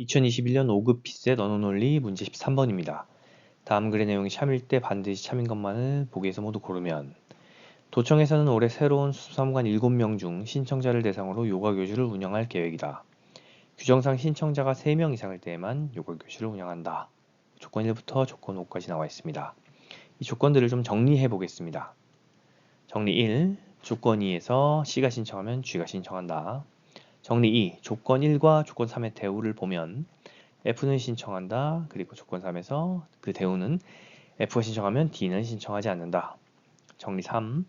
2021년 5급 피셋 언어 논리 문제 13번입니다. 다음 글의 내용이 참일 때 반드시 참인 것만을 보기에서 모두 고르면 도청에서는 올해 새로운 수사무관 7명 중 신청자를 대상으로 요가교실을 운영할 계획이다. 규정상 신청자가 3명 이상일 때에만 요가교실을 운영한다. 조건 1부터 조건 5까지 나와 있습니다. 이 조건들을 좀 정리해 보겠습니다. 정리 1. 조건 2에서 C가 신청하면 G가 신청한다. 정리 2. 조건 1과 조건 3의 대우를 보면 F는 신청한다. 그리고 조건 3에서 그 대우는 F가 신청하면 D는 신청하지 않는다. 정리 3.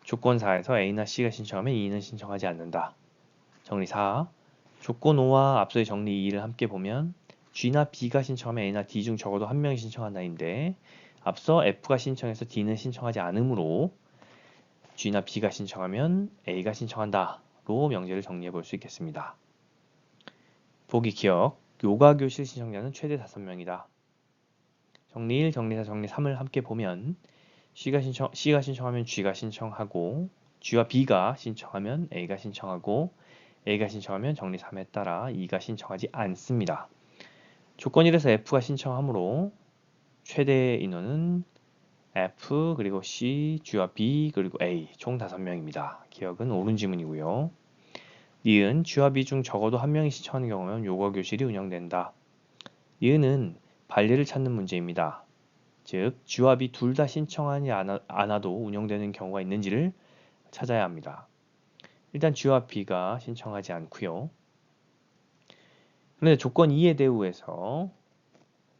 조건 4에서 A나 C가 신청하면 E는 신청하지 않는다. 정리 4. 조건 5와 앞서의 정리 2를 함께 보면 G나 B가 신청하면 A나 D 중 적어도 한 명이 신청한다인데 앞서 F가 신청해서 D는 신청하지 않으므로 G나 B가 신청하면 A가 신청한다로 명제를 정리해 볼 수 있겠습니다. 보기 기억. 요가 교실 신청자는 최대 5명이다. 정리 1, 정리 4, 정리 3을 함께 보면 C가 신청하면 G가 신청하고 G와 B가 신청하면 A가 신청하고 A가 신청하면 정리 3에 따라 E가 신청하지 않습니다. 조건 1에서 F가 신청하므로 최대 인원은 F 그리고 C, G와 B 그리고 A 총 5명입니다. 기억은 옳은 지문이고요. 니은 G와 B 중 적어도 한 명이 신청하는 경우면 요가 교실이 운영된다. 니은은 반례를 찾는 문제입니다. 즉 G와 B 둘 다 신청하지 않아도 운영되는 경우가 있는지를 찾아야 합니다. 일단 G와 B가 신청하지 않고요. 그런데 조건 2의 대우에서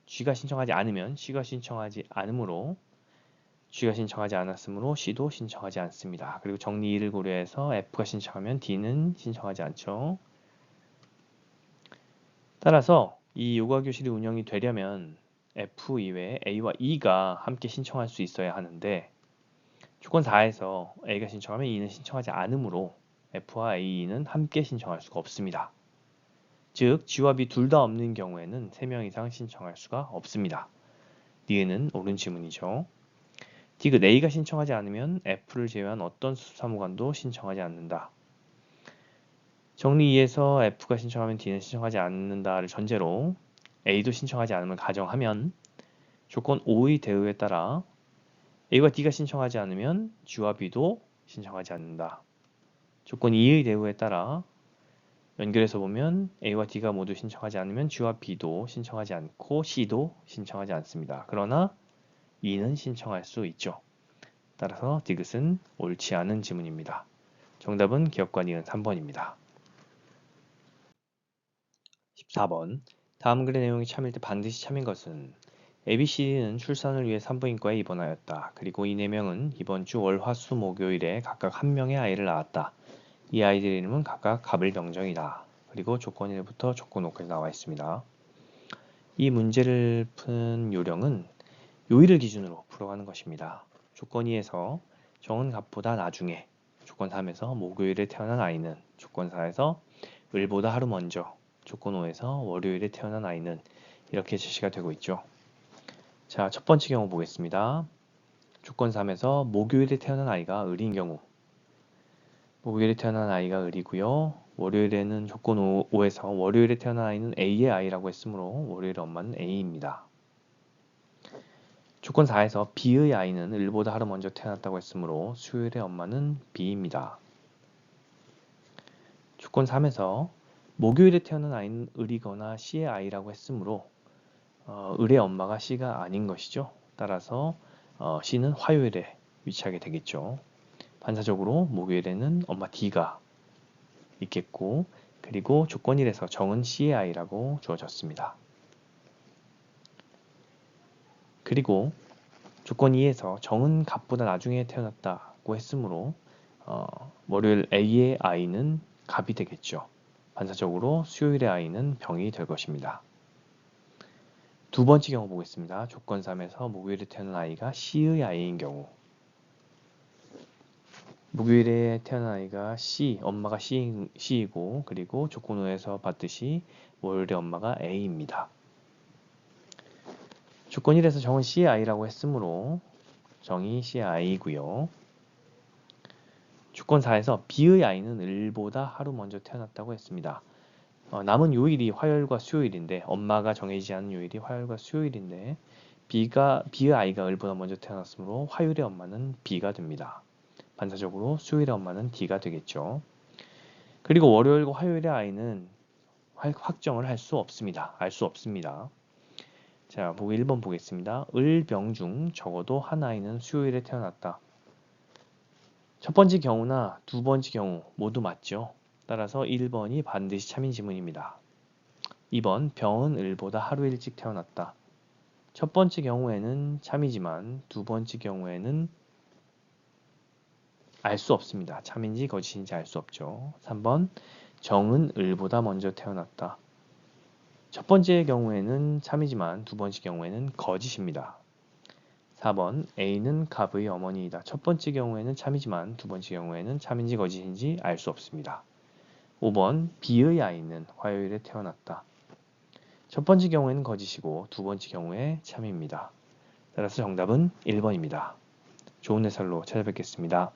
G가 신청하지 않으면 C가 신청하지 않으므로 G가 신청하지 않았으므로 C도 신청하지 않습니다. 그리고 정리 2를 고려해서 F가 신청하면 D는 신청하지 않죠. 따라서 이 요가 교실이 운영이 되려면 F 이외에 A와 E가 함께 신청할 수 있어야 하는데 조건 4에서 A가 신청하면 E는 신청하지 않으므로 F와 A는 함께 신청할 수가 없습니다. 즉 G와 B 둘 다 없는 경우에는 3명 이상 신청할 수가 없습니다. 니은은 옳은 지문이죠. 디귿 A가 신청하지 않으면 F를 제외한 어떤 수사무관도 신청하지 않는다. 정리 2에서 F가 신청하면 D는 신청하지 않는다를 전제로 A도 신청하지 않음을 가정하면 조건 5의 대우에 따라 A와 D가 신청하지 않으면 G와 B도 신청하지 않는다. 조건 2의 대우에 따라 연결해서 보면 A와 D가 모두 신청하지 않으면 G와 B도 신청하지 않고 C도 신청하지 않습니다. 그러나 E는 신청할 수 있죠. 따라서 디귿은 옳지 않은 지문입니다. 정답은 기억과 니은 3번입니다. 14번. 다음 글의 내용이 참일 때 반드시 참인 것은 ABCD는 출산을 위해 산부인과에 입원하였다. 그리고 이 4명은 이번 주 월, 화, 수, 목요일에 각각 한 명의 아이를 낳았다. 이 아이들의 이름은 각각 갑을병정이다. 그리고 조건 1부터 조건 5까지 나와 있습니다. 이 문제를 푼 요령은 요일을 기준으로 풀어가는 것입니다. 조건 2에서 정은 갑보다 나중에, 조건 3에서 목요일에 태어난 아이는, 조건 4에서 을보다 하루 먼저, 조건 5에서 월요일에 태어난 아이는 이렇게 제시가 되고 있죠. 자, 첫 번째 경우 보겠습니다. 조건 3에서 목요일에 태어난 아이가 을인 경우 목요일에 태어난 아이가 을이고요. 월요일에는 조건 5에서 월요일에 태어난 아이는 A의 아이라고 했으므로 월요일의 엄마는 A입니다. 조건 4에서 B의 아이는 을보다 하루 먼저 태어났다고 했으므로 수요일의 엄마는 B입니다. 조건 3에서 목요일에 태어난 아이는 을이거나 C의 아이라고 했으므로 을의 엄마가 C가 아닌 것이죠. 따라서 C는 화요일에 위치하게 되겠죠. 반사적으로 목요일에는 엄마 D가 있겠고 그리고 조건 1에서 정은 C의 아이라고 주어졌습니다. 그리고 조건 2에서 정은 갑보다 나중에 태어났다고 했으므로 월요일 A의 아이는 갑이 되겠죠. 반사적으로 수요일의 아이는 병이 될 것입니다. 두 번째 경우 보겠습니다. 조건 3에서 목요일에 태어난 아이가 C의 아이인 경우 목요일에 태어난 아이가 C, 엄마가 C이고 그리고 조건 5에서 봤듯이 월요일의 엄마가 A입니다. 조건 1에서 정은 C의 아이라고 했으므로 정이 C의 아이이고요. 조건 4에서 B의 아이는 을보다 하루 먼저 태어났다고 했습니다. 남은 요일이 화요일과 수요일인데 엄마가 정해지지 않은 요일이 화요일과 수요일인데 B의 아이가 을보다 먼저 태어났으므로 화요일의 엄마는 B가 됩니다. 반사적으로 수요일의 엄마는 D가 되겠죠. 그리고 월요일과 화요일의 아이는 확정을 할 수 없습니다. 알 수 없습니다. 자, 보기 1번 보겠습니다. 을, 병 중 적어도 한 아이는 수요일에 태어났다. 첫 번째 경우나 두 번째 경우 모두 맞죠. 따라서 1번이 반드시 참인 지문입니다. 2번 병은 을보다 하루 일찍 태어났다. 첫 번째 경우에는 참이지만 두 번째 경우에는 알 수 없습니다. 참인지 거짓인지 알 수 없죠. 3번 정은 을보다 먼저 태어났다. 첫 번째 경우에는 참이지만 두 번째 경우에는 거짓입니다. 4번 A는 갑의 어머니이다. 첫 번째 경우에는 참이지만 두 번째 경우에는 참인지 거짓인지 알 수 없습니다. 5번 B의 아이는 화요일에 태어났다. 첫 번째 경우에는 거짓이고 두 번째 경우에 참입니다. 따라서 정답은 1번입니다. 좋은 해설로 찾아뵙겠습니다.